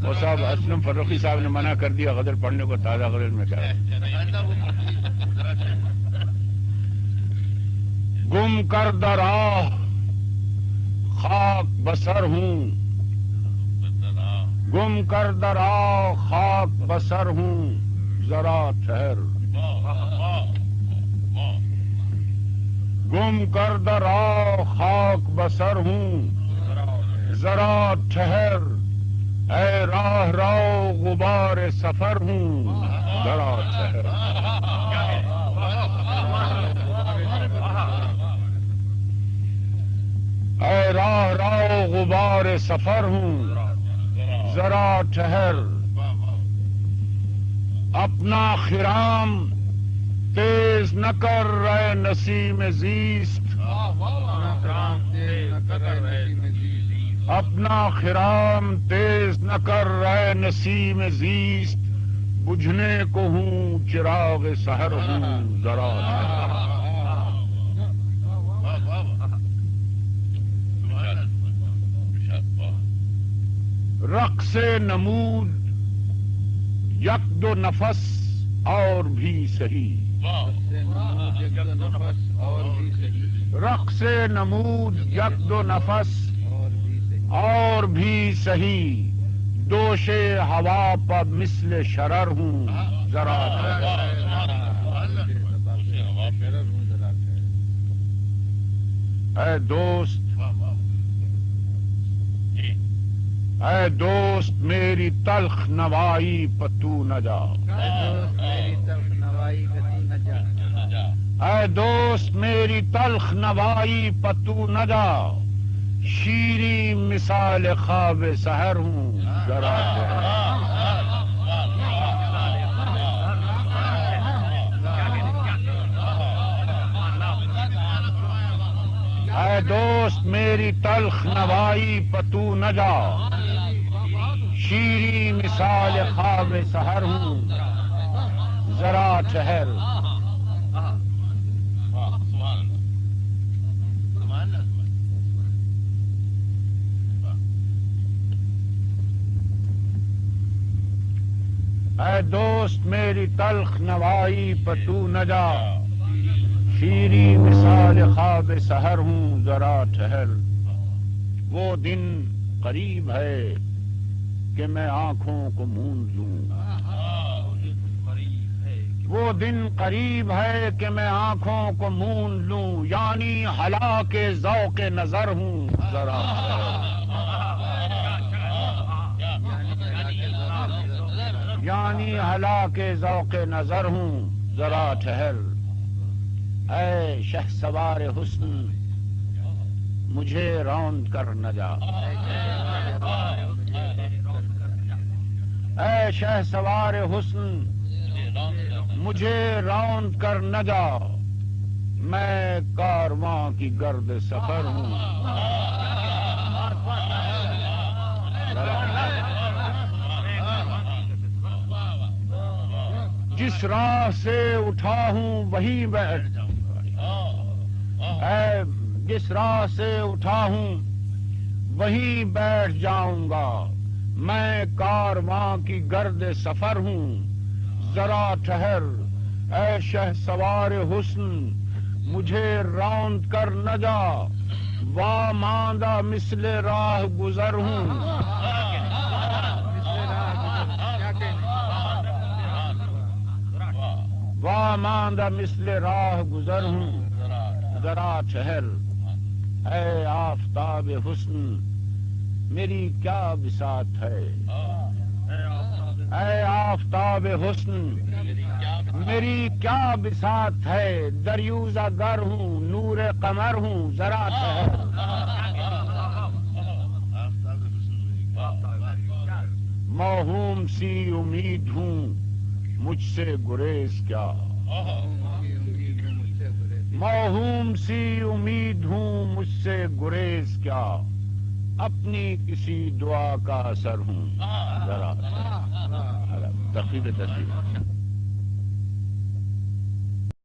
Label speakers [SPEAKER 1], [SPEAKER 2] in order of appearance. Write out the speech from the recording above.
[SPEAKER 1] وہ صاحب اسلم فروخی صاحب نے منع کر دیا غزل پڑھنے کو، تازہ غزل میں کیا ہے؟ گم کردہ راہ خاک بسر ہوں، گم کردہ راہ خاک بسر ہوں، ذرا ٹھہر، گم کردہ راہ خاک بسر ہوں، ذرا ٹھہر، اے راہ رو غبار سفر ہوں، ذرا ٹھہر، اے راہ رو غبار سفر ہوں، ذرا ٹھہر، اپنا خرام تیز نہ کر رہے نسیم زیست، اپنا خرام تیز نہ کر رہے نسیم زیست، بجھنے کو ہوں چراغ سحر ہوں، ذرا ٹھہر، رقص نمود یک دو نفس اور بھی صحیح، رقص نمود یک دو نفس اور بھی صحیح، دوش ہوا پر مثل شرر ہوں، ذرا اے دوست، اے دوست میری تلخ نوائی پتو نہ جا، اے دوست میری تلخ نوائی پتو نہ جا، شیریں مثال خواب سحر ہوں، ذرا اے دوست میری تلخ نوائی پتو نہ جا، شیریں مثال خواب سحر ہوں، ذرا ٹھہر، اے دوست میری تلخ نوائی پتو نہ جا، شیریں مثال خواب سحر ہوں، ذرا ٹھہر، وہ دن قریب ہے کہ میں آنکھوں کو موند لوں، وہ دن قریب ہے کہ میں آنکھوں کو موند لوں، یعنی ہلاک ذوق نظر ہوں، ذرا یعنی ہلاک ذوق نظر ہوں، ذرا ٹھہر، اے شہسوار حسن مجھے روند کر نہ جا، اے شہسوار حسن مجھے روند کر نہ جا، میں کارواں کی گرد سفر ہوں، جس راہ سے اٹھا ہوں وہیں بیٹھ جاؤں گا، اے جس راہ سے اٹھا ہوں وہیں بیٹھ جاؤں گا، میں کارواں کی گرد سفر ہوں، ذرا ٹھہر، اے شہسوار حسن مجھے روند کر نہ جا، واماندہ مثل راہ گزر ہوں، واماندہ مثل راہ گزر ہوں، ذرا ٹھہر، اے آفتاب حسن میری کیا بساط ہے، اے آفتاب حسن میری کیا بساط ہے، دریوزہ گر ہوں نور قمر ہوں، ذرا ٹھہر، موہوم سی امید ہوں مجھ سے گریز کیا، موہوم سی امید ہوں مجھ سے گریز کیا، اپنی کسی دعا کا اثر ہوں، ذرا تقریب تصویر